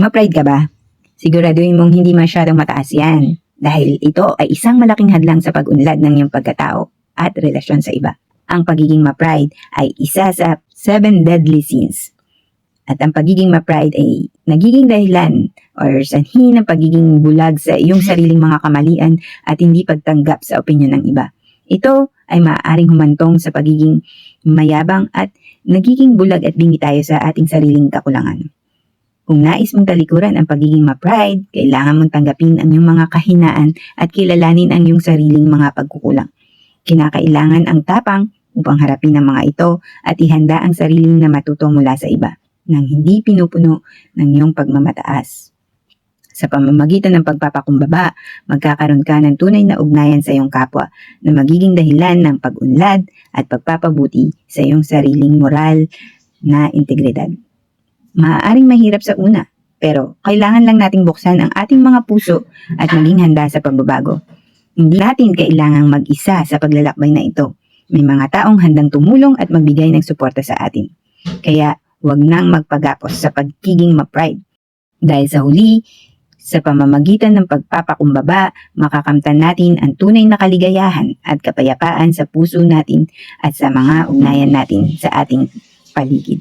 Ma-pride ka ba? Siguraduhin mong hindi masyadong mataas yan dahil ito ay isang malaking hadlang sa pag-unlad ng iyong pagkatao at relasyon sa iba. Ang pagiging ma-pride ay isa sa 7 deadly sins. At ang pagiging ma-pride ay nagiging dahilan or sanhi ng pagiging bulag sa iyong sariling mga kamalian at hindi pagtanggap sa opinyon ng iba. Ito ay maaaring humantong sa pagiging mayabang at nagiging bulag at bingi tayo sa ating sariling kakulangan. Kung nais mong talikuran ang pagiging ma-pride, kailangan mong tanggapin ang iyong mga kahinaan at kilalanin ang iyong sariling mga pagkukulang. Kinakailangan ang tapang upang harapin ang mga ito at ihanda ang sarili na matuto mula sa iba nang hindi pinupuno ng iyong pagmamataas. Sa pamamagitan ng pagpapakumbaba, magkakaroon ka ng tunay na ugnayan sa iyong kapwa na magiging dahilan ng pag-unlad at pagpapabuti sa iyong sariling moral na integridad. Maaaring mahirap sa una, pero kailangan lang nating buksan ang ating mga puso at maging handa sa pagbabago. Hindi natin kailangang mag-isa sa paglalakbay na ito. May mga taong handang tumulong at magbigay ng suporta sa atin. Kaya huwag nang magpagapos sa pagiging ma-pride. Dahil sa huli, sa pamamagitan ng pagpapakumbaba, makakamtan natin ang tunay na kaligayahan at kapayapaan sa puso natin at sa mga ugnayan natin sa ating paligid.